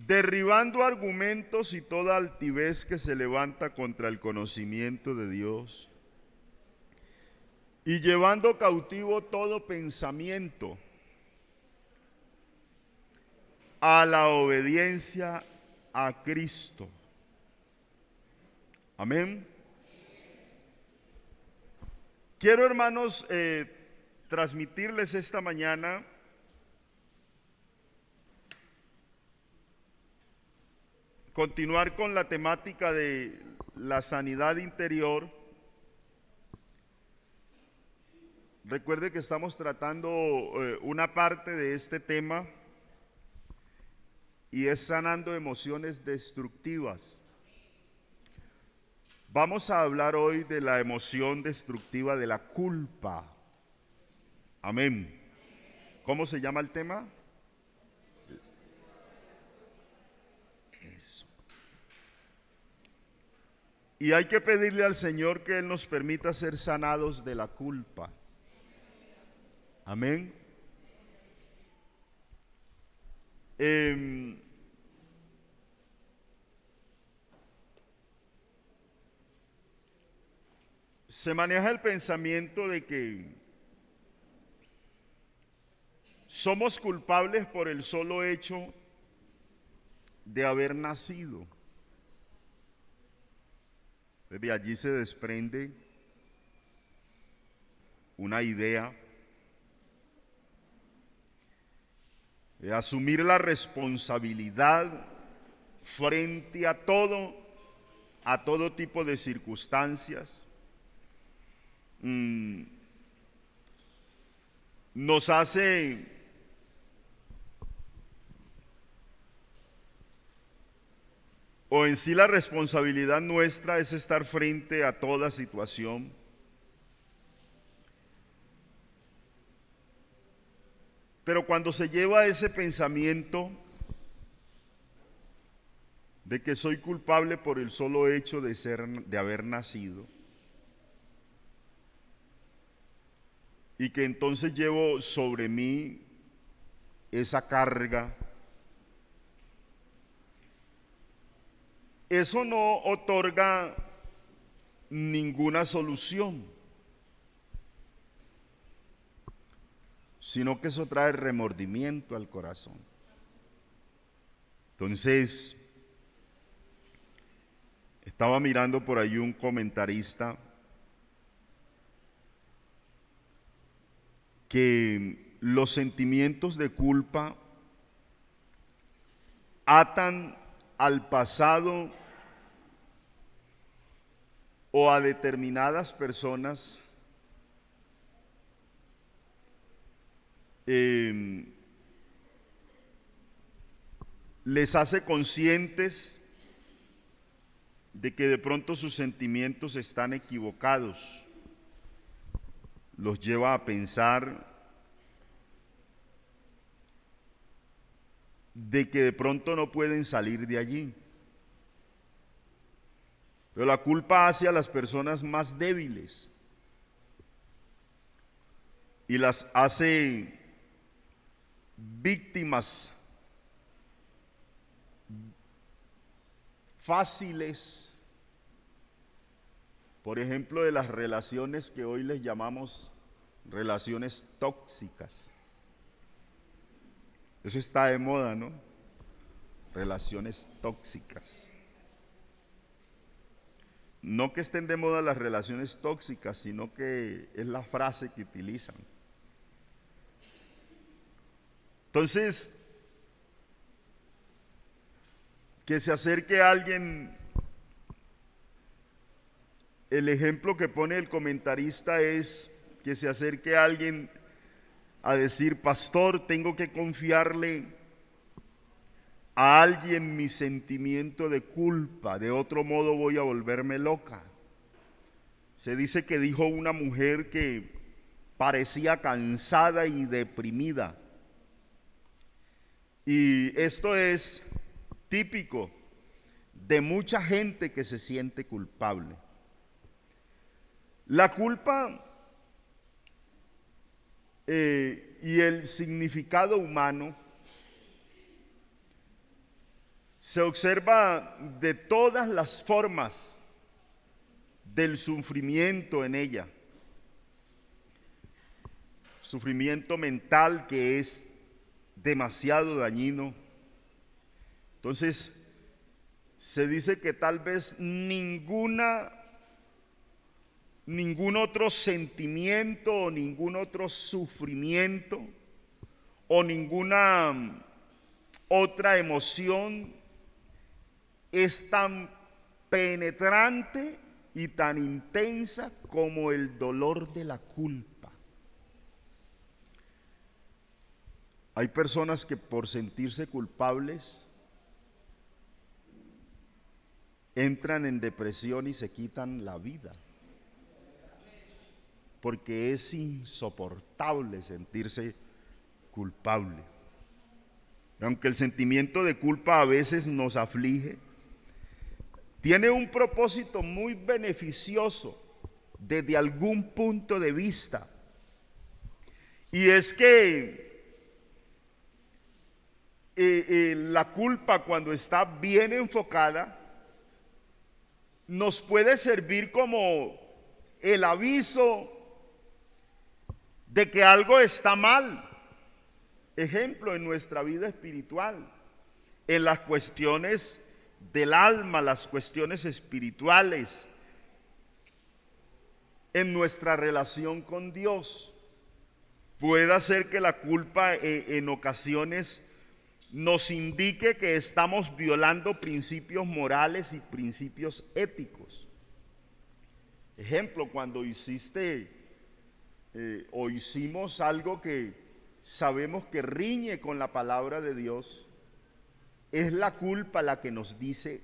derribando argumentos y toda altivez que se levanta contra el conocimiento de Dios, y llevando cautivo todo pensamiento a la obediencia a Cristo. Amén. Quiero, hermanos, transmitirles esta mañana continuar con la temática de la sanidad interior. Recuerde que estamos tratando una parte de este tema y es sanando emociones destructivas. Vamos a hablar hoy de la emoción destructiva de la culpa. Amén. ¿Cómo se llama el tema? Eso. Y hay que pedirle al Señor que Él nos permita ser sanados de la culpa. Amén. Se maneja el pensamiento de que somos culpables por el solo hecho de haber nacido. De allí se desprende una idea de asumir la responsabilidad frente a todo tipo de circunstancias. Nos hace o en sí la responsabilidad nuestra es estar frente a toda situación. Pero cuando se lleva ese pensamiento de que soy culpable por el solo hecho de haber nacido, y que entonces llevo sobre mí esa carga, eso no otorga ninguna solución, sino que eso trae remordimiento al corazón. Entonces, estaba mirando por ahí un comentarista que los sentimientos de culpa atan al pasado o a determinadas personas les hace conscientes de que de pronto sus sentimientos están equivocados. Los lleva a pensar de que de pronto no pueden salir de allí. Pero la culpa hace a las personas más débiles y las hace víctimas fáciles, por ejemplo, de las relaciones que hoy les llamamos relaciones tóxicas. Eso está de moda, ¿no? Relaciones tóxicas. No que estén de moda las relaciones tóxicas, sino que es la frase que utilizan. Entonces, que se acerque a alguien, el ejemplo que pone el comentarista es que se acerque a alguien a decir: pastor, tengo que confiarle a alguien mi sentimiento de culpa, de otro modo voy a volverme loca. Se dice que dijo una mujer que parecía cansada y deprimida. Y esto es típico de mucha gente que se siente culpable. La culpa y el significado humano se observa de todas las formas del sufrimiento en ella. Sufrimiento mental que es demasiado dañino. Entonces, se dice que tal vez ningún otro sentimiento o ningún otro sufrimiento o ninguna otra emoción es tan penetrante y tan intensa como el dolor de la culpa. Hay personas que por sentirse culpables entran en depresión y se quitan la vida, porque es insoportable sentirse culpable. Aunque el sentimiento de culpa a veces nos aflige, tiene un propósito muy beneficioso desde algún punto de vista, y es que la culpa, cuando está bien enfocada, nos puede servir como el aviso de que algo está mal. Ejemplo, en nuestra vida espiritual, en las cuestiones del alma, las cuestiones espirituales, en nuestra relación con Dios. Puede hacer que la culpa en ocasiones nos indique que estamos violando principios morales y principios éticos. Ejemplo, cuando hiciste o hicimos algo que sabemos que riñe con la palabra de Dios, es la culpa la que nos dice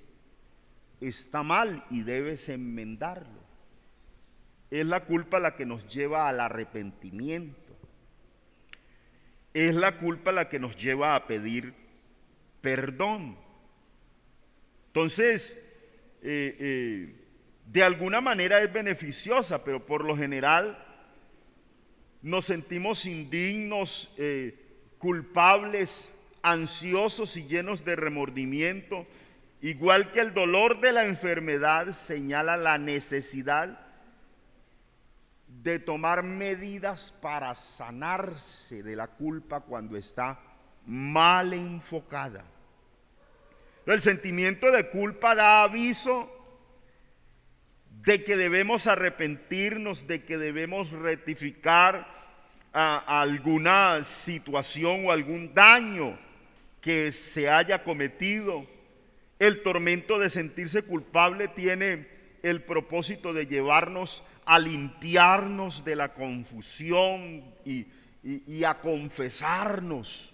está mal y debes enmendarlo. Es la culpa la que nos lleva al arrepentimiento. Es la culpa la que nos lleva a pedir perdón. Entonces, de alguna manera es beneficiosa, pero por lo general nos sentimos indignos, culpables, ansiosos y llenos de remordimiento. Igual que el dolor de la enfermedad señala la necesidad de tomar medidas para sanarse de la culpa cuando está mal enfocada. El sentimiento de culpa da aviso de que debemos arrepentirnos, de que debemos rectificar alguna situación o algún daño que se haya cometido. El tormento de sentirse culpable tiene el propósito de llevarnos a limpiarnos de la confusión y a confesarnos.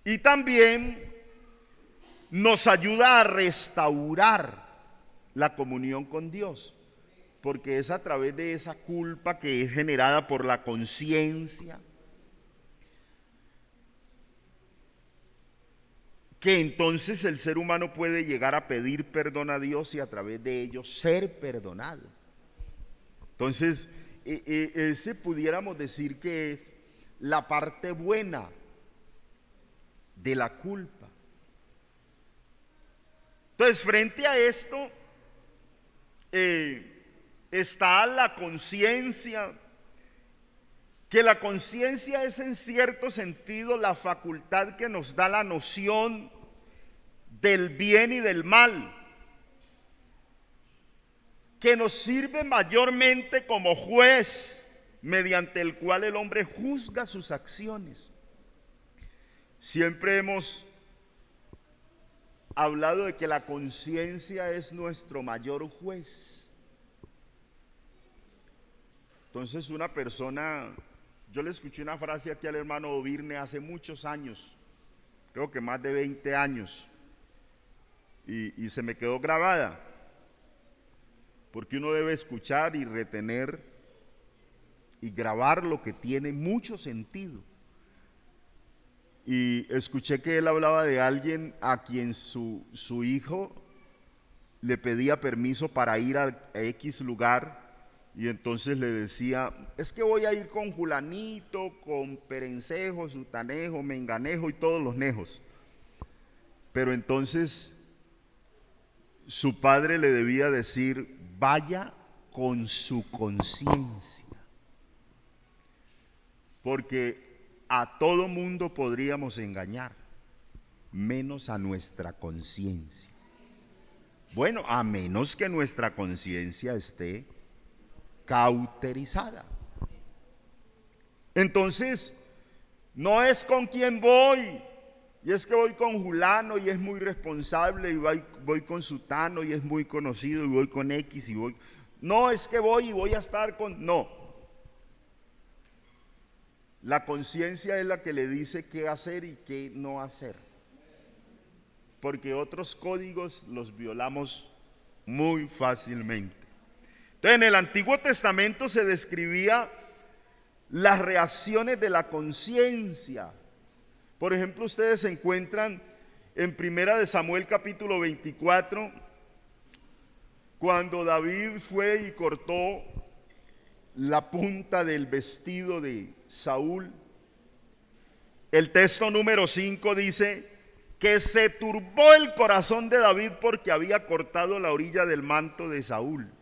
Y también nos ayuda a restaurar la comunión con Dios, porque es a través de esa culpa que es generada por la conciencia que entonces el ser humano puede llegar a pedir perdón a Dios y a través de ello ser perdonado. Entonces, ese pudiéramos decir que es la parte buena de la culpa. Entonces, frente a esto está la conciencia, que la conciencia es en cierto sentido la facultad que nos da la noción del bien y del mal, que nos sirve mayormente como juez mediante el cual el hombre juzga sus acciones. Siempre hemos hablado de que la conciencia es nuestro mayor juez. Entonces una persona, yo le escuché una frase aquí al hermano Ovirne hace muchos años, creo que más de 20 años, y se me quedó grabada, porque uno debe escuchar y retener y grabar lo que tiene mucho sentido. Y escuché que él hablaba de alguien a quien su hijo le pedía permiso para ir a X lugar, y entonces le decía, es que voy a ir con Julanito, con Perencejo, Sutanejo, Menganejo y todos los nejos. Pero entonces su padre le debía decir: vaya con su conciencia, porque a todo mundo podríamos engañar, menos a nuestra conciencia. Bueno, a menos que nuestra conciencia esté cauterizada. Entonces, no es con quién voy, y es que voy con Julano y es muy responsable, y voy con Sutano y es muy conocido, y voy con X y voy. No es que voy y voy a estar con. No. La conciencia es la que le dice qué hacer y qué no hacer, porque otros códigos los violamos muy fácilmente. Entonces, en el Antiguo Testamento se describía las reacciones de la conciencia. Por ejemplo, ustedes se encuentran en Primera de Samuel capítulo 24, cuando David fue y cortó la punta del vestido de Saúl. El texto número 5 dice que se turbó el corazón de David porque había cortado la orilla del manto de Saúl.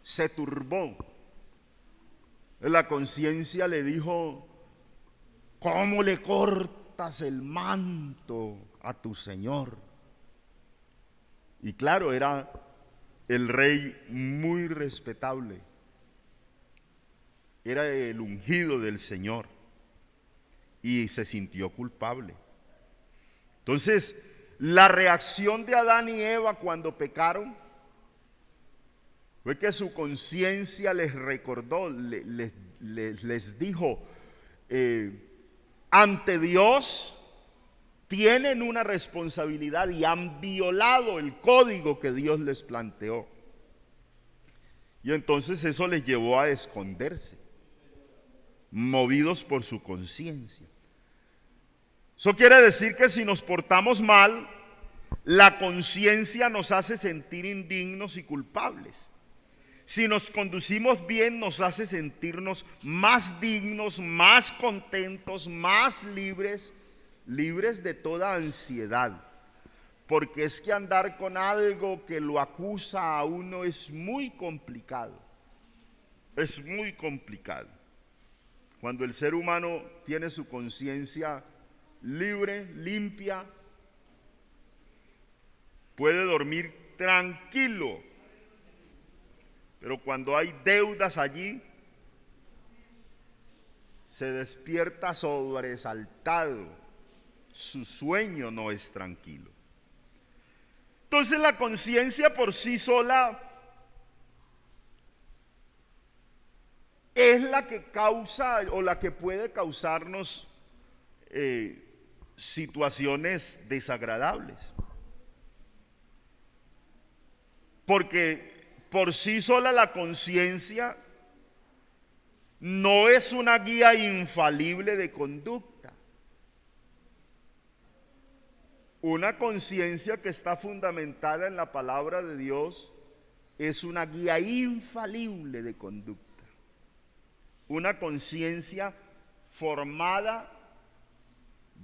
Se turbó. La conciencia le dijo: ¿cómo le cortas el manto a tu señor? Y claro, era el rey muy respetable, era el ungido del Señor, y se sintió culpable. Entonces, la reacción de Adán y Eva cuando pecaron fue que su conciencia les recordó, les dijo: ante Dios tienen una responsabilidad y han violado el código que Dios les planteó. Y entonces eso les llevó a esconderse, movidos por su conciencia. Eso quiere decir que si nos portamos mal, la conciencia nos hace sentir indignos y culpables. Si nos conducimos bien, nos hace sentirnos más dignos, más contentos, más libres de toda ansiedad. Porque es que andar con algo que lo acusa a uno es muy complicado. Es muy complicado. Cuando el ser humano tiene su conciencia libre, limpia, puede dormir tranquilo. Pero cuando hay deudas allí, se despierta sobresaltado. Su sueño no es tranquilo. Entonces la conciencia por sí sola es la que causa o la que puede causarnos situaciones desagradables. Porque por sí sola la conciencia no es una guía infalible de conducta. Una conciencia que está fundamentada en la palabra de Dios es una guía infalible de conducta. Una conciencia formada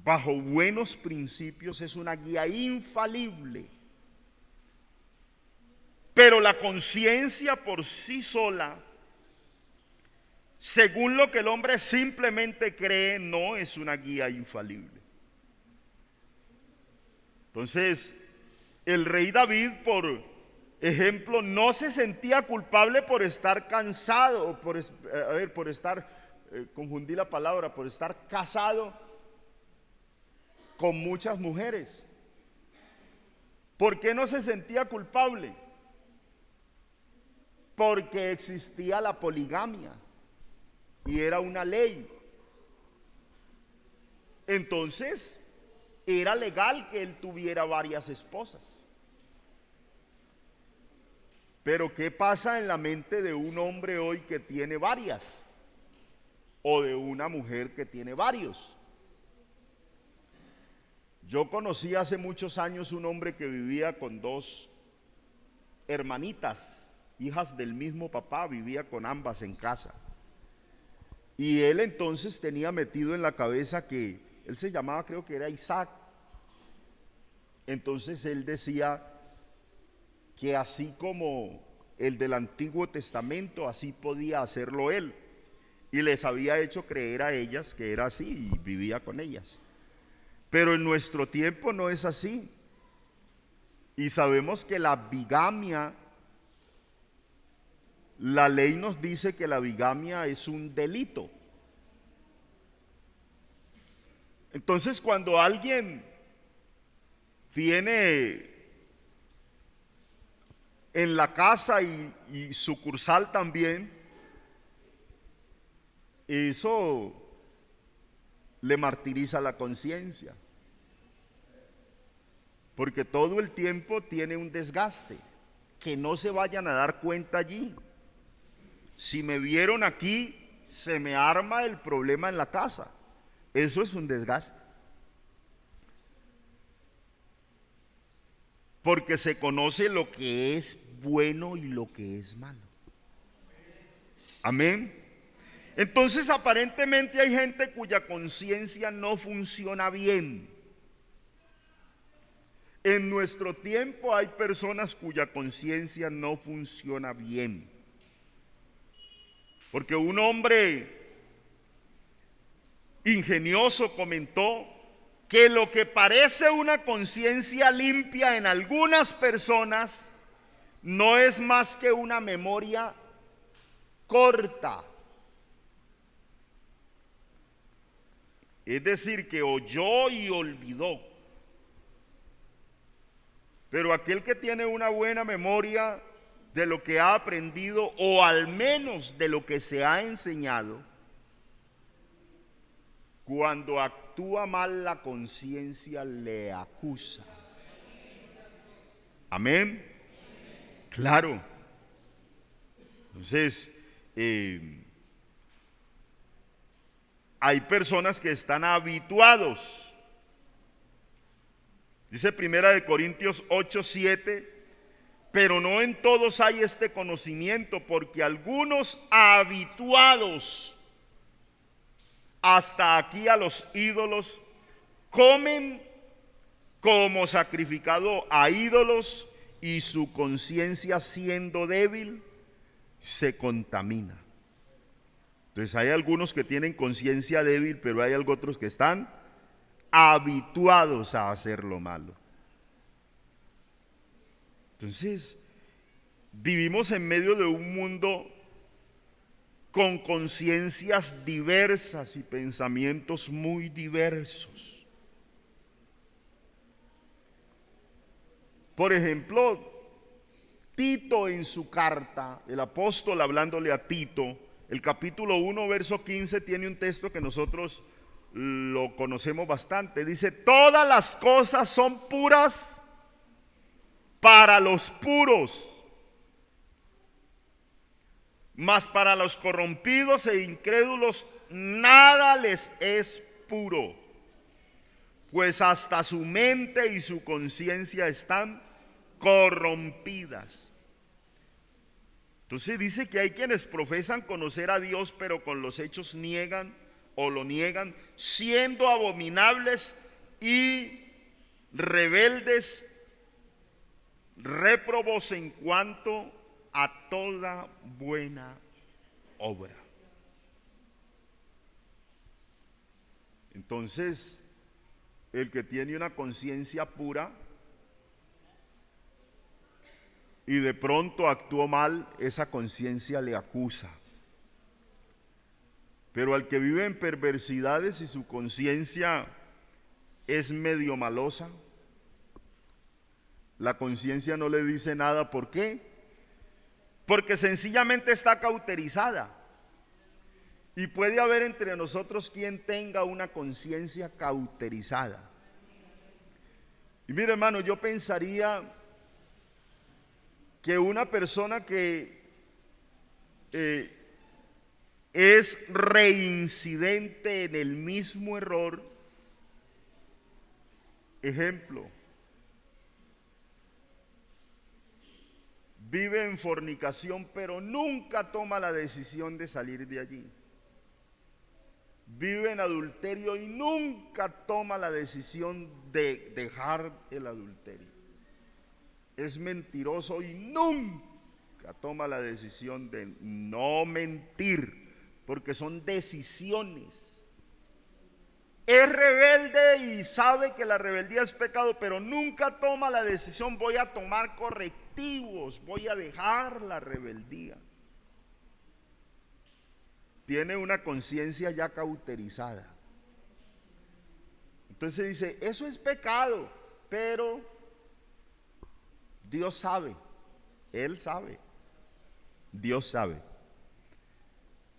bajo buenos principios es una guía infalible. Pero la conciencia por sí sola, según lo que el hombre simplemente cree, no es una guía infalible. Entonces, el rey David, por ejemplo, no se sentía culpable por estar cansado, por estar, confundí la palabra, por estar casado con muchas mujeres. ¿Por qué no se sentía culpable? Porque existía la poligamia y era una ley. Entonces, era legal que él tuviera varias esposas. Pero ¿qué pasa en la mente de un hombre hoy que tiene varias? O de una mujer que tiene varios. Yo conocí hace muchos años un hombre que vivía con dos hermanitas, hijas del mismo papá, vivía con ambas en casa. Y él entonces tenía metido en la cabeza que él se llamaba, creo que era Isaac, Entonces él decía que así como el del Antiguo Testamento, así podía hacerlo él. Y les había hecho creer a ellas que era así y vivía con ellas. Pero en nuestro tiempo no es así. Y sabemos que la bigamia, la ley nos dice que la bigamia es un delito. Entonces, cuando alguien tiene en la casa y sucursal también, eso le martiriza la conciencia, porque todo el tiempo tiene un desgaste. Que no se vayan a dar cuenta allí. Si me vieron aquí, se me arma el problema en la casa. Eso es un desgaste. Porque se conoce lo que es bueno y lo que es malo. Amén. Entonces, aparentemente hay gente cuya conciencia no funciona bien. En nuestro tiempo hay personas cuya conciencia no funciona bien. Porque un hombre ingenioso comentó que lo que parece una conciencia limpia en algunas personas no es más que una memoria corta. Es decir, que oyó y olvidó. Pero aquel que tiene una buena memoria de lo que ha aprendido, o al menos de lo que se ha enseñado, cuando actúa mal la conciencia le acusa. Amén. Claro. Entonces, hay personas que están habituados. Dice Primera de Corintios 8:7, pero no en todos hay este conocimiento, porque algunos habituados hasta aquí a los ídolos comen como sacrificado a ídolos, y su conciencia, siendo débil, se contamina. Entonces hay algunos que tienen conciencia débil, pero hay otros que están habituados a hacer lo malo. Entonces, vivimos en medio de un mundo con conciencias diversas y pensamientos muy diversos. Por ejemplo, Tito en su carta, el apóstol hablándole a Tito, el capítulo 1, verso 15, tiene un texto que nosotros lo conocemos bastante. Dice: todas las cosas son puras para los puros, mas para los corrompidos e incrédulos nada les es puro, pues hasta su mente y su conciencia están corrompidas. Entonces dice que hay quienes profesan conocer a Dios, pero con los hechos niegan o lo niegan, siendo abominables y rebeldes, réprobos en cuanto a toda buena obra. Entonces, el que tiene una conciencia pura y de pronto actuó mal, esa conciencia le acusa. Pero al que vive en perversidades y su conciencia es medio malosa, la conciencia no le dice nada. ¿Por qué? Porque sencillamente está cauterizada. Y puede haber entre nosotros quien tenga una conciencia cauterizada. Y mire, hermano, yo pensaría que una persona que es reincidente en el mismo error, ejemplo, vive en fornicación pero nunca toma la decisión de salir de allí, vive en adulterio y nunca toma la decisión de dejar el adulterio. Es mentiroso y nunca toma la decisión de no mentir, porque son decisiones. Es rebelde y sabe que la rebeldía es pecado, pero nunca toma la decisión: voy a tomar correctivos, voy a dejar la rebeldía. Tiene una conciencia ya cauterizada. Entonces dice, eso es pecado, pero Dios sabe, Él sabe, Dios sabe.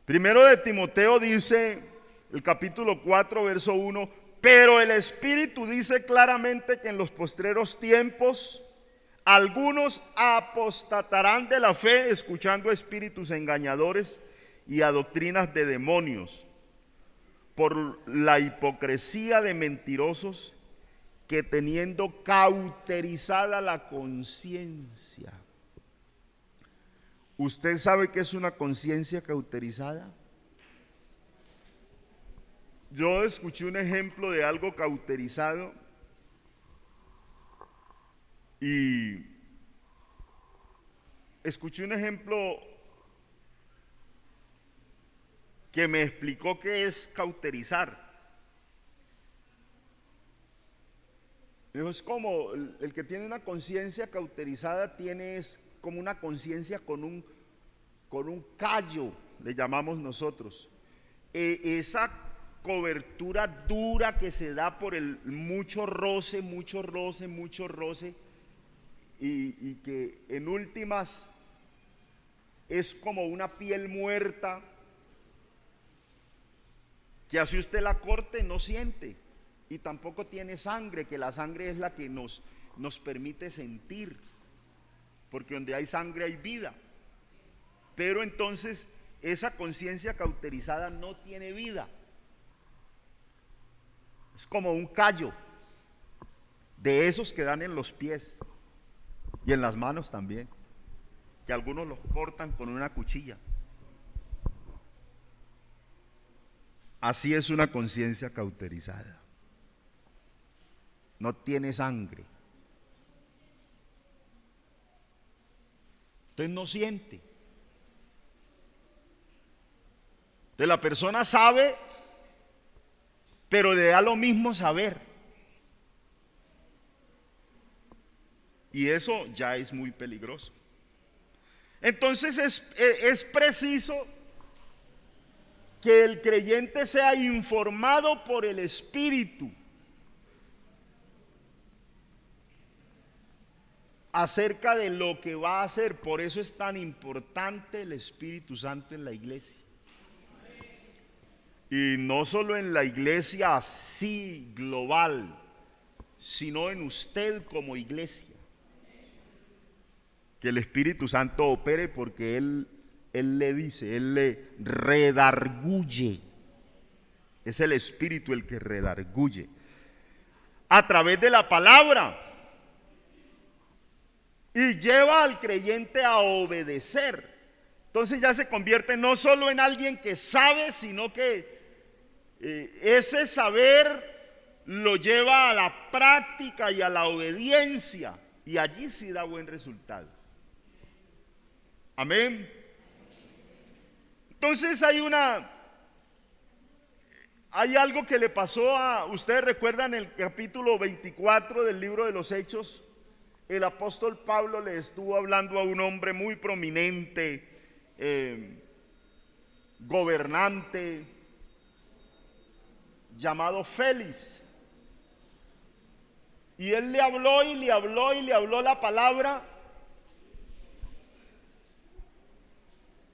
Primero de Timoteo dice, el capítulo 4, verso 1, pero el Espíritu dice claramente que en los postreros tiempos algunos apostatarán de la fe, escuchando espíritus engañadores y a doctrinas de demonios, por la hipocresía de mentirosos que, teniendo cauterizada la conciencia. ¿Usted sabe qué es una conciencia cauterizada? Yo escuché un ejemplo de algo cauterizado y escuché un ejemplo que me explicó qué es cauterizar. Es como el que tiene una conciencia cauterizada, es como una conciencia con un callo, le llamamos nosotros. Esa cobertura dura que se da por el mucho roce, y que en últimas es como una piel muerta, que así usted la corte no siente, y tampoco tiene sangre, que la sangre es la que nos permite sentir, porque donde hay sangre hay vida. Pero entonces esa conciencia cauterizada no tiene vida, es como un callo de esos que dan en los pies y en las manos también, que algunos los cortan con una cuchilla. Así es una conciencia cauterizada. No tiene sangre. Entonces no siente. Entonces la persona sabe, pero le da lo mismo saber. Y eso ya es muy peligroso. Entonces es preciso que el creyente sea informado por el Espíritu acerca de lo que va a hacer. Por eso es tan importante el Espíritu Santo en la iglesia. Y no solo en la iglesia así global, sino en usted como iglesia. Que el Espíritu Santo opere, porque Él le dice, Él le redarguye. Es el Espíritu el que redarguye a través de la palabra y lleva al creyente a obedecer. Entonces ya se convierte no solo en alguien que sabe, sino que ese saber lo lleva a la práctica y a la obediencia, y allí sí da buen resultado. Amén. Entonces hay algo que le pasó ustedes recuerdan el capítulo 24 del libro de los Hechos. El apóstol Pablo le estuvo hablando a un hombre muy prominente, gobernante, llamado Félix. Y él le habló y le habló y le habló la palabra.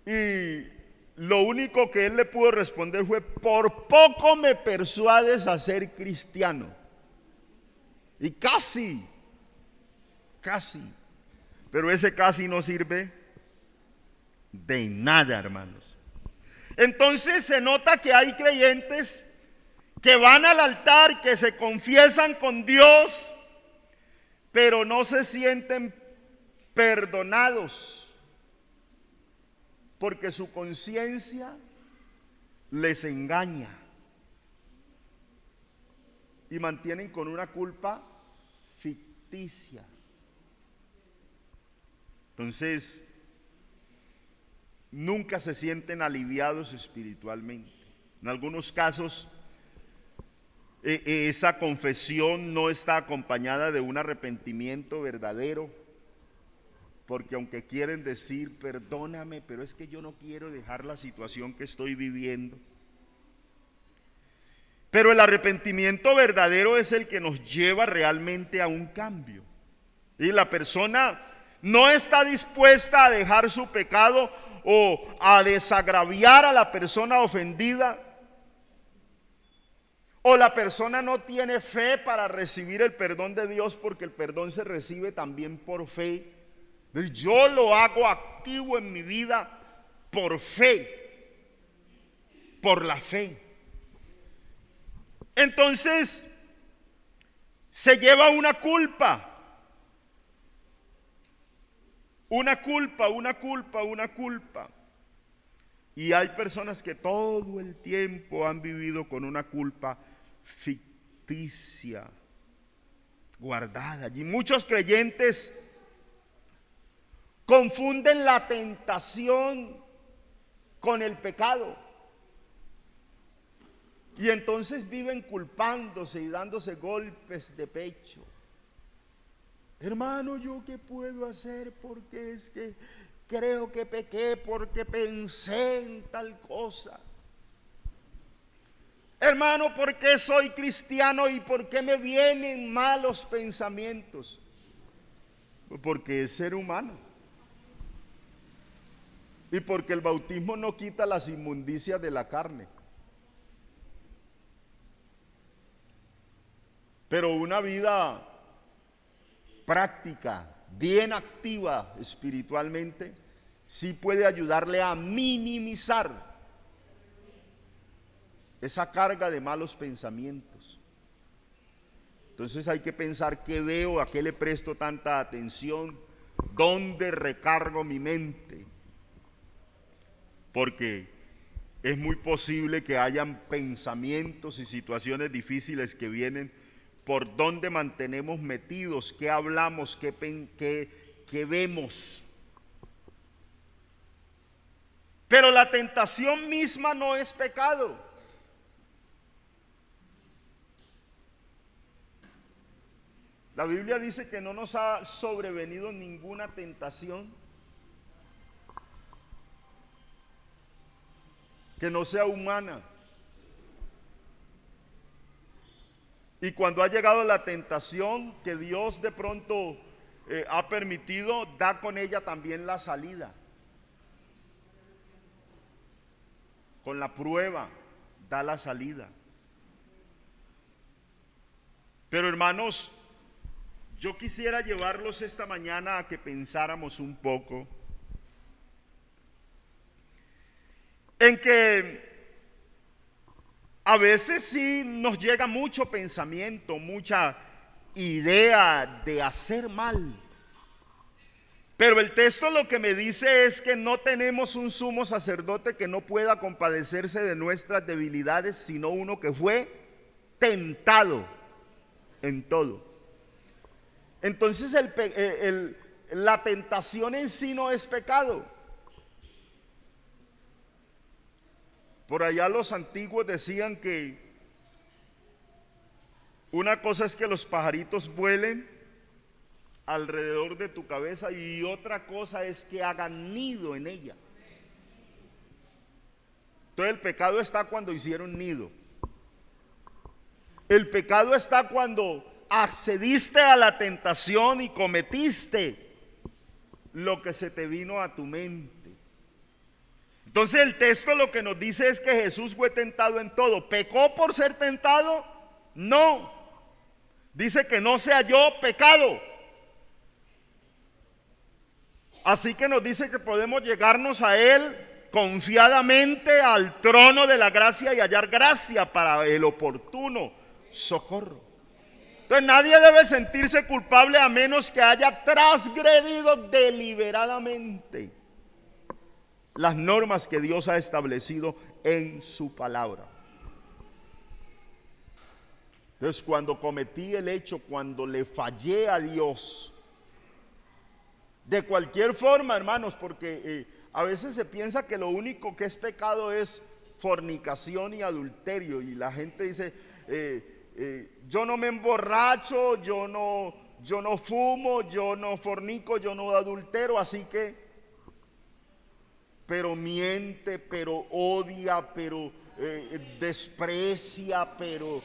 Y lo único que él le pudo responder fue: por poco me persuades a ser cristiano. Y casi, pero ese casi no sirve de nada, hermanos. Entonces se nota que hay creyentes que van al altar, que se confiesan con Dios, pero no se sienten perdonados, porque su conciencia les engaña. y mantienen con una culpa ficticia. Entonces, nunca se sienten aliviados espiritualmente. En algunos casos, esa confesión no está acompañada de un arrepentimiento verdadero, porque aunque quieren decir, perdóname, pero es que yo no quiero dejar la situación que estoy viviendo. Pero el arrepentimiento verdadero es el que nos lleva realmente a un cambio. Y la persona no está dispuesta a dejar su pecado o a desagraviar a la persona ofendida, o la persona no tiene fe para recibir el perdón de Dios, porque el perdón se recibe también por fe. Yo lo hago activo en mi vida por fe, por la fe. Entonces se lleva una culpa. Una culpa. Y hay personas que todo el tiempo han vivido con una culpa ficticia, guardada. Y muchos creyentes confunden la tentación con el pecado. Y entonces viven culpándose y dándose golpes de pecho. Hermano, ¿yo qué puedo hacer? Porque es que creo que pequé porque pensé en tal cosa. Hermano, ¿por qué soy cristiano y por qué me vienen malos pensamientos? Porque es ser humano. Y porque el bautismo no quita las inmundicias de la carne. Pero una vida práctica, bien activa espiritualmente, sí puede ayudarle a minimizar esa carga de malos pensamientos. Entonces hay que pensar qué veo, a qué le presto tanta atención, dónde recargo mi mente, porque es muy posible que hayan pensamientos y situaciones difíciles que vienen por donde mantenemos metidos, qué hablamos, qué vemos. Pero la tentación misma no es pecado. La Biblia dice que no nos ha sobrevenido ninguna tentación que no sea humana. Y cuando ha llegado la tentación que Dios de pronto ha permitido, da con ella también la salida. Con la prueba da la salida. Pero hermanos, yo quisiera llevarlos esta mañana a que pensáramos un poco en que a veces sí nos llega mucho pensamiento, mucha idea de hacer mal. Pero el texto lo que me dice es que no tenemos un sumo sacerdote que no pueda compadecerse de nuestras debilidades, sino uno que fue tentado en todo. Entonces la tentación en sí no es pecado. Por allá los antiguos decían que una cosa es que los pajaritos vuelen alrededor de tu cabeza y otra cosa es que hagan nido en ella. Entonces el pecado está cuando hicieron nido. El pecado está cuando accediste a la tentación y cometiste lo que se te vino a tu mente. Entonces el texto lo que nos dice es que Jesús fue tentado en todo. ¿Pecó por ser tentado? No. Dice que no se halló pecado. Así que nos dice que podemos llegarnos a Él confiadamente al trono de la gracia y hallar gracia para el oportuno socorro. Entonces nadie debe sentirse culpable a menos que haya transgredido deliberadamente las normas que Dios ha establecido en su palabra. Entonces, cuando cometí el hecho, cuando le fallé a Dios, de cualquier forma, hermanos, porque a veces se piensa que lo único que es pecado es fornicación y adulterio, y la gente dice, yo no me emborracho, yo no fumo, yo no fornico, yo no adultero, así que, pero miente, pero odia, pero desprecia, pero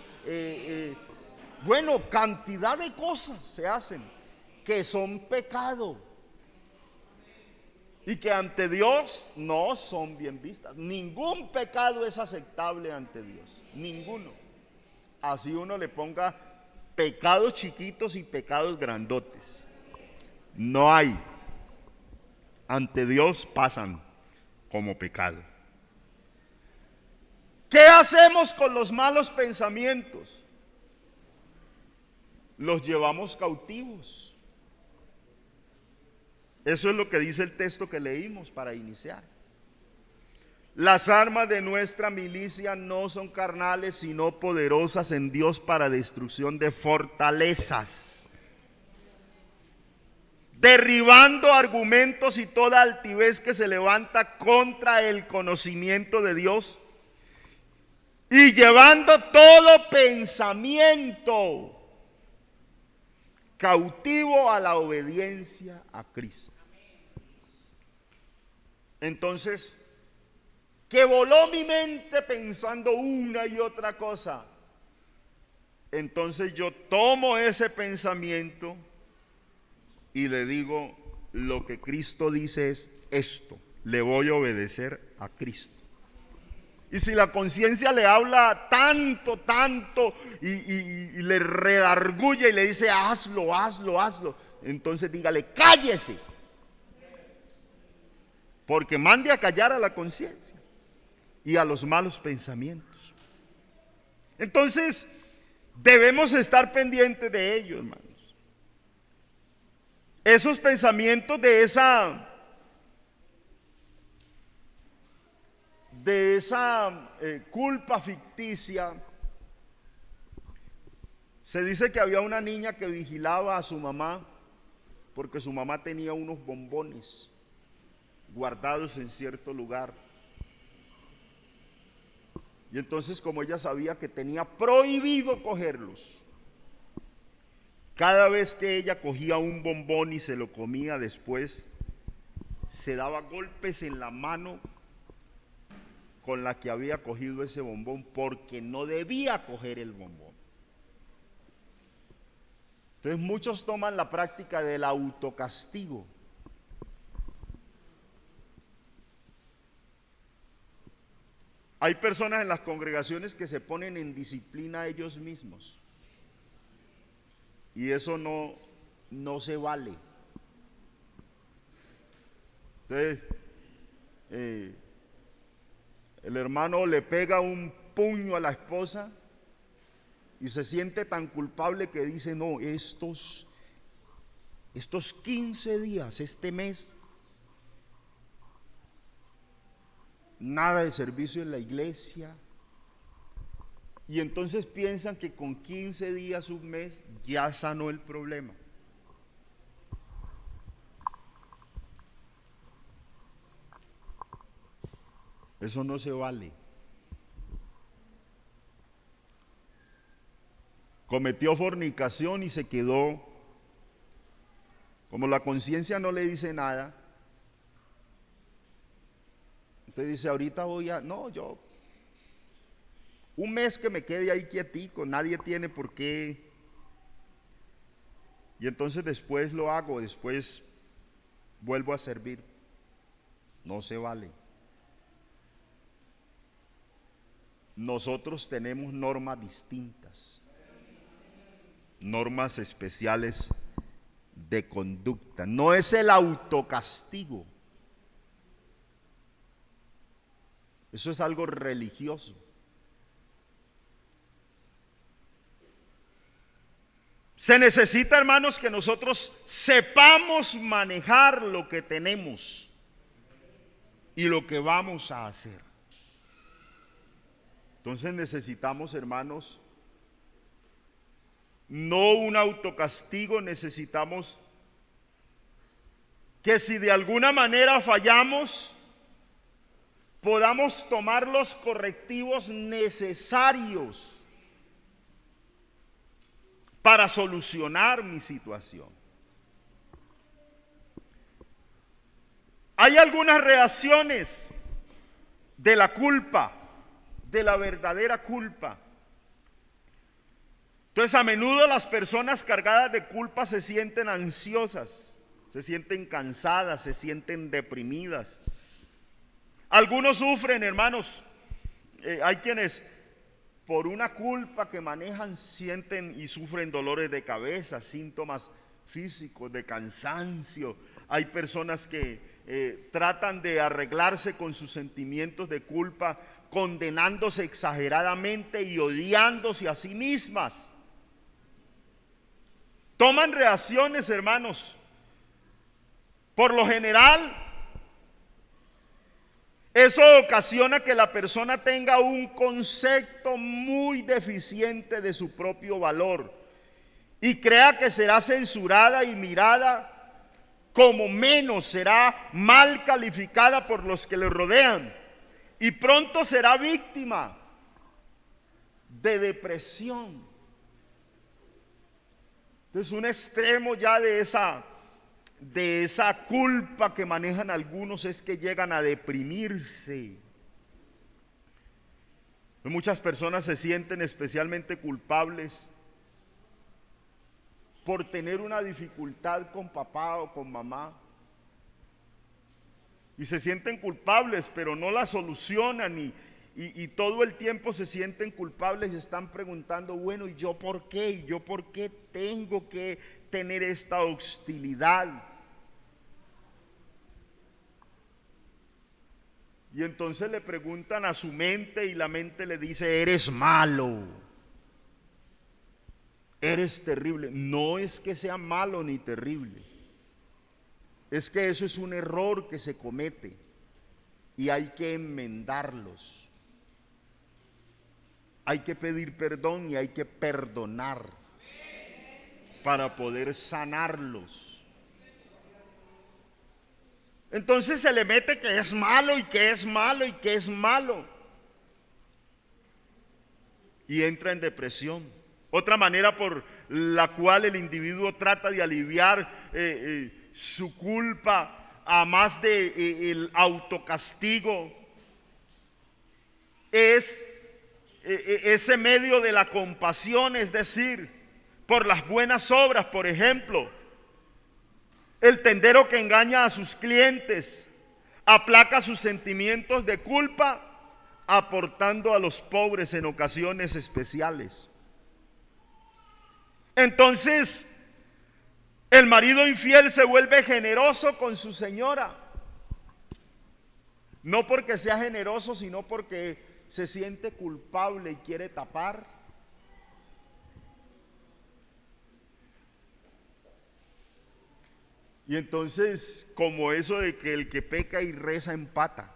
bueno, cantidad de cosas se hacen que son pecado y que ante Dios no son bien vistas. Ningún pecado es aceptable ante Dios, ninguno. Así uno le ponga pecados chiquitos y pecados grandotes, no hay. Ante Dios pasan como pecado. ¿Qué hacemos con los malos pensamientos? Los llevamos cautivos. Eso es lo que dice el texto que leímos para iniciar. Las armas de nuestra milicia no son carnales, sino poderosas en Dios para destrucción de fortalezas, derribando argumentos y toda altivez que se levanta contra el conocimiento de Dios, y llevando todo pensamiento cautivo a la obediencia a Cristo. Entonces, que voló mi mente pensando una y otra cosa, entonces yo tomo ese pensamiento y le digo, lo que Cristo dice es esto, le voy a obedecer a Cristo. Y si la conciencia le habla tanto y le redarguye y le dice hazlo, entonces dígale cállese, porque mande a callar a la conciencia y a los malos pensamientos. Entonces debemos estar pendientes de ellos, hermanos. Esos pensamientos de esa culpa ficticia. Se dice que había una niña que vigilaba a su mamá porque su mamá tenía unos bombones guardados en cierto lugar. Y entonces, como ella sabía que tenía prohibido cogerlos, cada vez que ella cogía un bombón y se lo comía después, se daba golpes en la mano con la que había cogido ese bombón, porque no debía coger el bombón. Entonces muchos toman la práctica del autocastigo. Hay personas en las congregaciones que se ponen en disciplina ellos mismos, y eso no se vale. Entonces el hermano le pega un puño a la esposa y se siente tan culpable que dice, no, estos 15 días, este mes, nada de servicio en la iglesia. Y entonces piensan que con 15 días, un mes, ya sanó el problema. Eso no se vale. Cometió fornicación y se quedó, como la conciencia no le dice nada, entonces dice, ahorita yo, un mes que me quede ahí quietico, nadie tiene por qué. Y entonces después lo hago, después vuelvo a servir. No se vale. Nosotros tenemos normas distintas, normas especiales de conducta. No es el autocastigo. Eso es algo religioso. Se necesita, hermanos, que nosotros sepamos manejar lo que tenemos y lo que vamos a hacer. Entonces necesitamos, hermanos, no un autocastigo. Necesitamos que si de alguna manera fallamos, podamos tomar los correctivos necesarios para solucionar mi situación. Hay algunas reacciones de la culpa, de la verdadera culpa. Entonces, a menudo las personas cargadas de culpa se sienten ansiosas, se sienten cansadas, se sienten deprimidas. Algunos sufren, hermanos. Hay quienes por una culpa que manejan sienten y sufren dolores de cabeza, síntomas físicos de cansancio. Hay personas que tratan de arreglarse con sus sentimientos de culpa, condenándose exageradamente y odiándose a sí mismas. Toman reacciones, hermanos. Por lo general, eso ocasiona que la persona tenga un concepto muy deficiente de su propio valor y crea que será censurada y mirada como menos, será mal calificada por los que le rodean y pronto será víctima de depresión. Entonces, un extremo ya de esa culpa que manejan algunos es que llegan a deprimirse. Muchas personas se sienten especialmente culpables por tener una dificultad con papá o con mamá. Y se sienten culpables, pero no la solucionan y todo el tiempo se sienten culpables y están preguntando, bueno, ¿y yo por qué? ¿Y yo por qué tengo que tener esta hostilidad? Y entonces le preguntan a su mente y la mente le dice, eres malo, eres terrible. No es que sea malo ni terrible, es que eso es un error que se comete y hay que enmendarlos. Hay que pedir perdón y hay que perdonar para poder sanarlos. Entonces se le mete que es malo y que es malo y que es malo. Y entra en depresión. Otra manera por la cual el individuo trata de aliviar su culpa, a más de el autocastigo, es ese medio de la compasión, es decir, por las buenas obras. Por ejemplo, el tendero que engaña a sus clientes aplaca sus sentimientos de culpa aportando a los pobres en ocasiones especiales. Entonces, el marido infiel se vuelve generoso con su señora, no porque sea generoso, sino porque se siente culpable y quiere tapar. Y entonces, como eso de que el que peca y reza empata,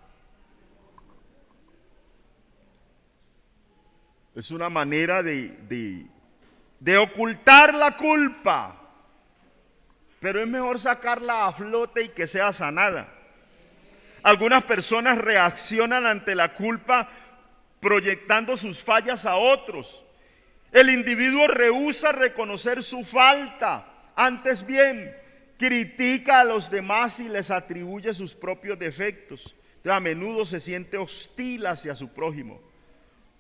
es una manera de ocultar la culpa, pero es mejor sacarla a flote y que sea sanada. Algunas personas reaccionan ante la culpa proyectando sus fallas a otros. El individuo rehúsa reconocer su falta, antes bien critica a los demás y les atribuye sus propios defectos. Entonces, a menudo se siente hostil hacia su prójimo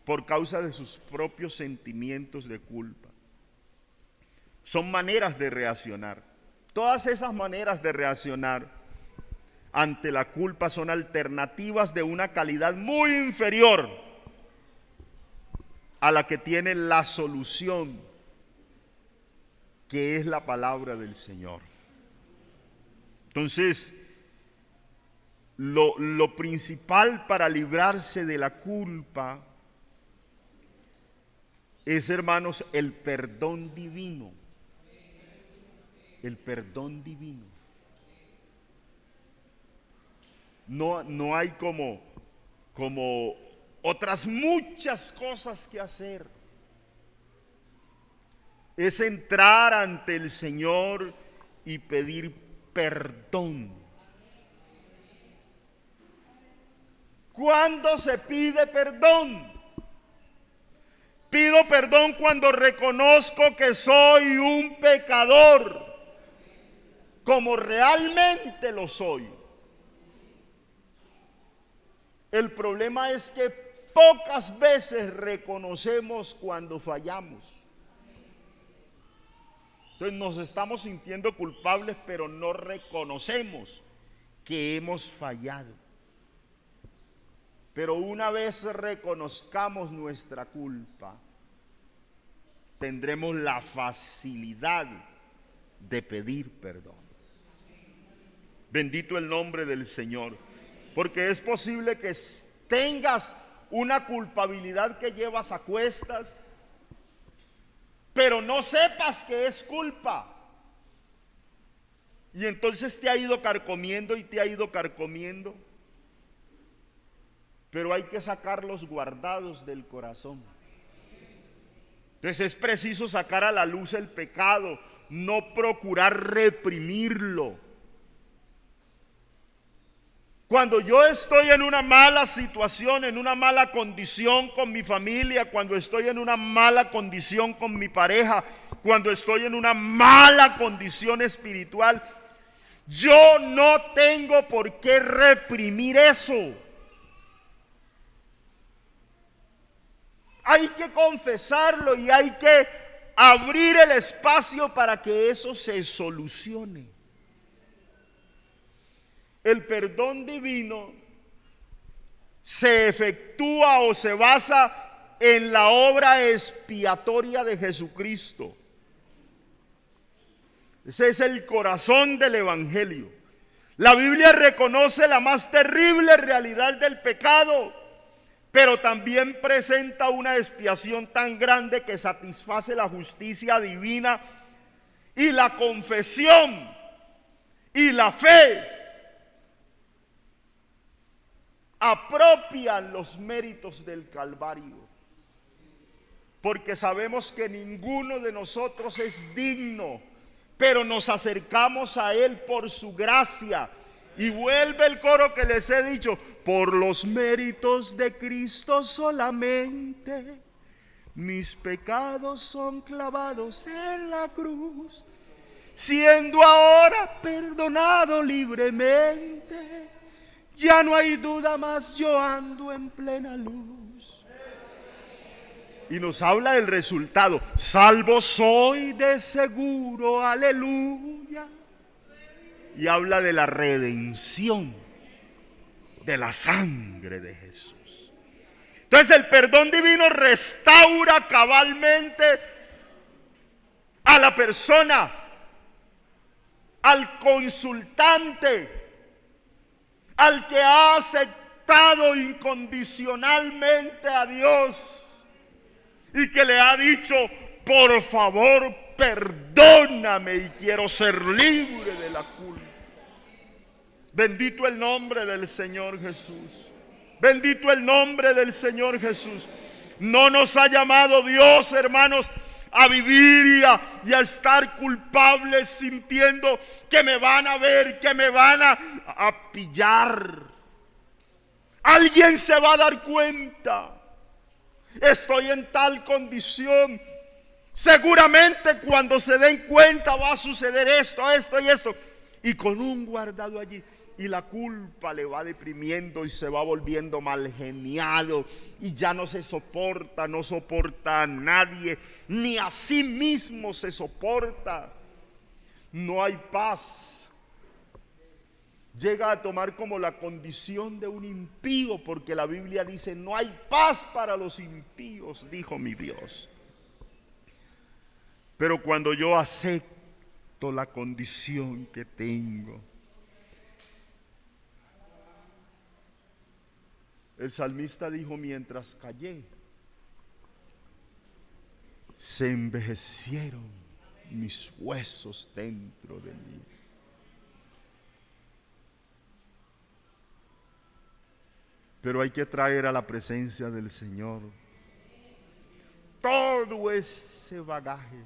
por causa de sus propios sentimientos de culpa. Son maneras de reaccionar. Todas esas maneras de reaccionar ante la culpa son alternativas de una calidad muy inferior a la que tiene la solución, que es la palabra del Señor. Entonces, lo principal para librarse de la culpa es, hermanos, el perdón divino. El perdón divino. No hay como otras muchas cosas que hacer. es entrar ante el Señor y pedir perdón. ¿Cuándo se pide perdón? Pido perdón cuando reconozco que soy un pecador, como realmente lo soy. El problema es que pocas veces reconocemos cuando fallamos. Entonces nos estamos sintiendo culpables, pero no reconocemos que hemos fallado. Pero una vez reconozcamos nuestra culpa, tendremos la facilidad de pedir perdón. Bendito el nombre del Señor, porque es posible que tengas una culpabilidad que llevas a cuestas, pero no sepas que es culpa. Y entonces te ha ido carcomiendo y te ha ido carcomiendo. Pero hay que sacar los guardados del corazón. Entonces es preciso sacar a la luz el pecado, no procurar reprimirlo. Cuando yo estoy en una mala situación, en una mala condición con mi familia, cuando estoy en una mala condición con mi pareja, cuando estoy en una mala condición espiritual, yo no tengo por qué reprimir eso. Hay que confesarlo y hay que abrir el espacio para que eso se solucione. El perdón divino se efectúa o se basa en la obra expiatoria de Jesucristo. Ese es el corazón del Evangelio. La Biblia reconoce la más terrible realidad del pecado, pero también presenta una expiación tan grande que satisface la justicia divina, y la confesión y la fe apropian los méritos del Calvario, porque sabemos que ninguno de nosotros es digno, pero nos acercamos a Él por su gracia. Y vuelve el coro que les he dicho: por los méritos de Cristo solamente, mis pecados son clavados en la cruz, siendo ahora perdonado libremente, ya no hay duda más, yo ando en plena luz. Y nos habla del resultado: salvo soy de seguro, aleluya. Y habla de la redención de la sangre de Jesús. Entonces el perdón divino restaura cabalmente a la persona, al consultante, al que ha aceptado incondicionalmente a Dios y que le ha dicho: por favor, perdóname y quiero ser libre de la culpa. Bendito el nombre del Señor Jesús. Bendito el nombre del Señor Jesús. No nos ha llamado Dios, hermanos, a vivir y a estar culpables, sintiendo que me van a ver, que me van a pillar. Alguien se va a dar cuenta. Estoy en tal condición. Seguramente cuando se den cuenta va a suceder esto, esto y esto. Y con un guardado allí. Y la culpa le va deprimiendo y se va volviendo mal geniado. Y ya no se soporta, no soporta a nadie, ni a sí mismo se soporta. No hay paz. Llega a tomar como la condición de un impío, porque la Biblia dice: no hay paz para los impíos, dijo mi Dios. Pero cuando yo acepto la condición que tengo, el salmista dijo: mientras callé, se envejecieron mis huesos dentro de mí. Pero hay que traer a la presencia del Señor todo ese bagaje,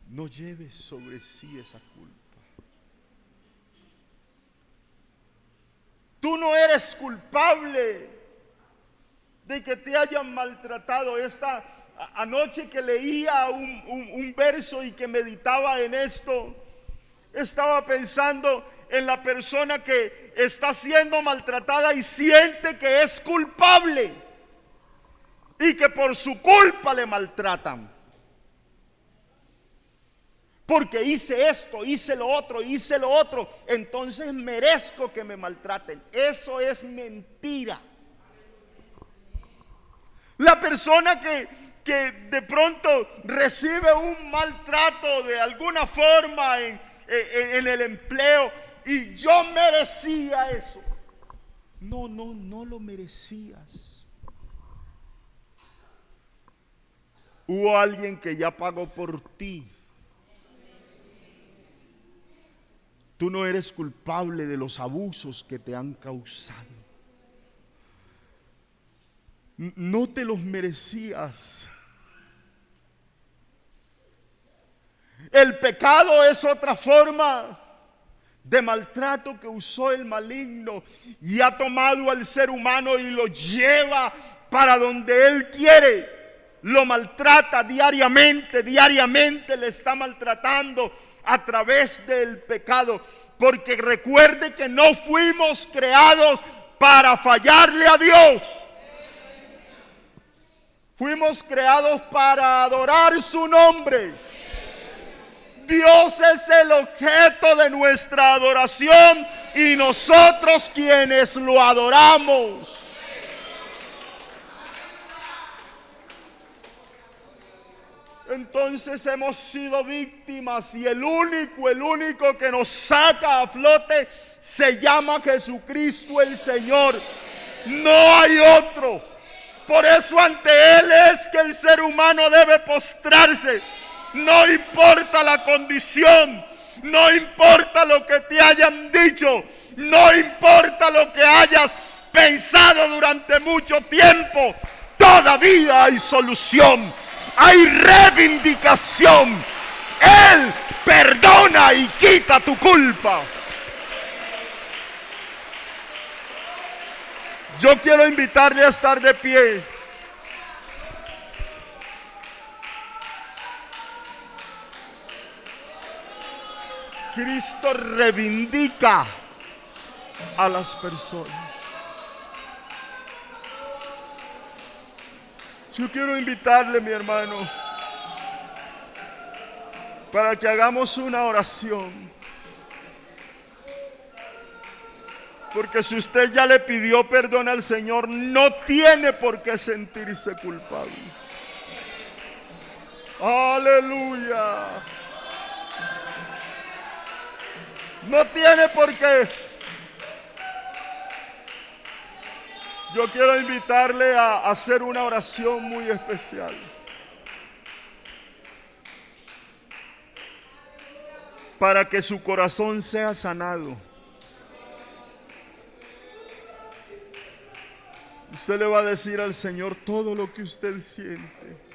no lleves sobre sí esa culpa. Tú no eres culpable de que te hayan maltratado. Esta anoche que leía un verso y que meditaba en esto, estaba pensando en la persona que está siendo maltratada y siente que es culpable y que por su culpa le maltratan. Porque hice esto, hice lo otro, entonces merezco que me maltraten. Eso es mentira. La persona que de pronto recibe un maltrato de alguna forma en el empleo y yo merecía eso. No lo merecías. Hubo alguien que ya pagó por ti. Tú no eres culpable de los abusos que te han causado. No te los merecías. El pecado es otra forma de maltrato que usó el maligno y ha tomado al ser humano y lo lleva para donde él quiere. Lo maltrata diariamente le está maltratando a través del pecado, porque recuerde que no fuimos creados para fallarle a Dios. Fuimos creados para adorar su nombre. Dios es el objeto de nuestra adoración y nosotros quienes lo adoramos. Entonces hemos sido víctimas y el único que nos saca a flote se llama Jesucristo el Señor. No hay otro. Por eso ante Él es que el ser humano debe postrarse. No importa la condición, no importa lo que te hayan dicho, no importa lo que hayas pensado durante mucho tiempo, todavía hay solución. Hay reivindicación. Él perdona y quita tu culpa. Yo quiero invitarle a estar de pie. Cristo reivindica a las personas. Yo quiero invitarle, mi hermano, para que hagamos una oración. Porque si usted ya le pidió perdón al Señor, no tiene por qué sentirse culpable. Aleluya. No tiene por qué. Yo quiero invitarle a hacer una oración muy especial. Para que su corazón sea sanado. Usted le va a decir al Señor todo lo que usted siente.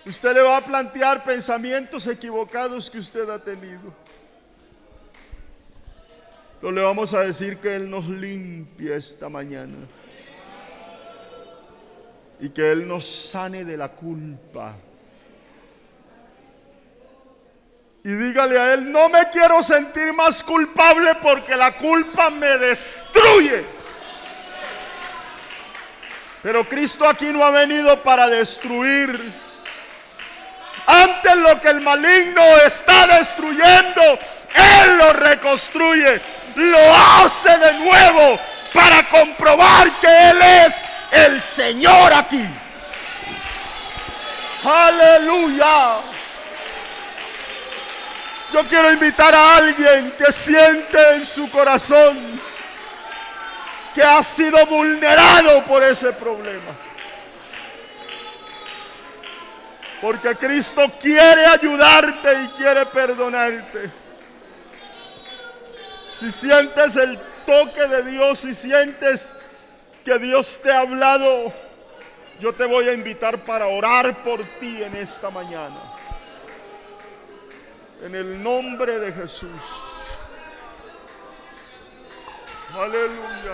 Usted le va a plantear pensamientos equivocados que usted ha tenido. Pero le vamos a decir que Él nos limpie esta mañana. Y que Él nos sane de la culpa. Y dígale a Él, no me quiero sentir más culpable porque la culpa me destruye. Pero Cristo aquí no ha venido para destruir. Antes lo que el maligno está destruyendo, Él lo reconstruye, lo hace de nuevo para comprobar que Él es el Señor aquí. Aleluya. Yo quiero invitar a alguien que siente en su corazón que ha sido vulnerado por ese problema. Porque Cristo quiere ayudarte y quiere perdonarte. Si sientes el toque de Dios, si sientes que Dios te ha hablado, yo te voy a invitar para orar por ti en esta mañana. En el nombre de Jesús. Aleluya.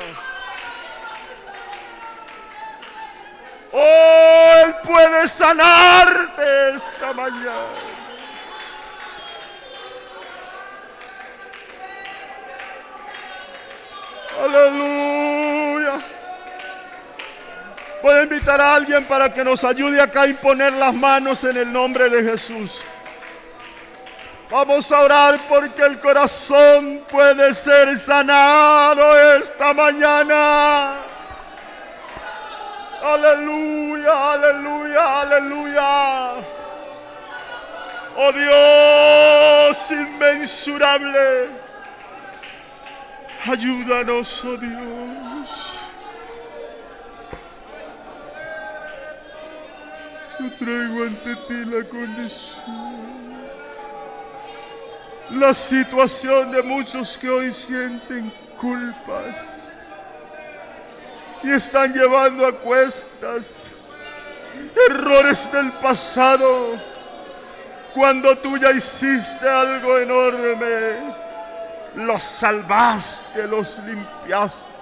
Oh, Él puede sanarte esta mañana. Aleluya. Voy a invitar a alguien para que nos ayude acá a imponer las manos en el nombre de Jesús. Vamos a orar porque el corazón puede ser sanado esta mañana. Aleluya, aleluya, aleluya. Oh Dios inmensurable, ayúdanos, oh Dios. Yo traigo ante ti la condición, la situación de muchos que hoy sienten culpas y están llevando a cuestas errores del pasado, cuando tú ya hiciste algo enorme, los salvaste, los limpiaste.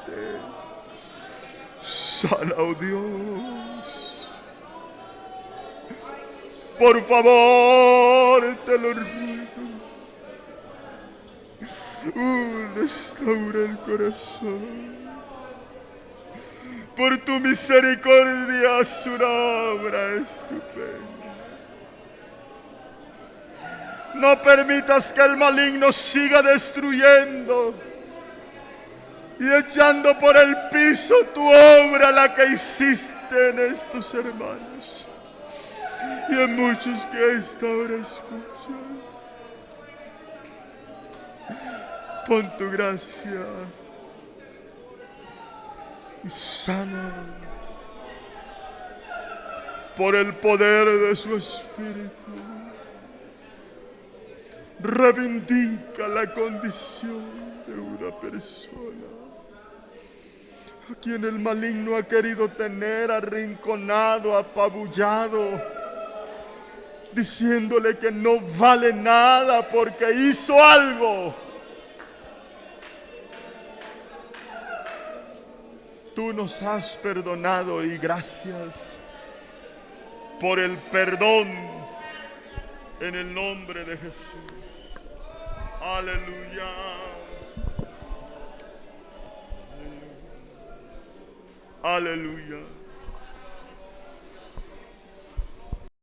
Sana, oh Dios. Por favor, te lo ruego. Restaura el corazón. Por tu misericordia haz una obra estupenda. No permitas que el maligno siga destruyendo y echando por el piso tu obra, la que hiciste en estos hermanos y en muchos que a esta hora escuchan. Pon tu gracia y sana por el poder de su Espíritu. Reivindica la condición de una persona a quien el maligno ha querido tener arrinconado, apabullado, diciéndole que no vale nada porque hizo algo. Tú nos has perdonado y gracias por el perdón en el nombre de Jesús. Aleluya. Aleluya.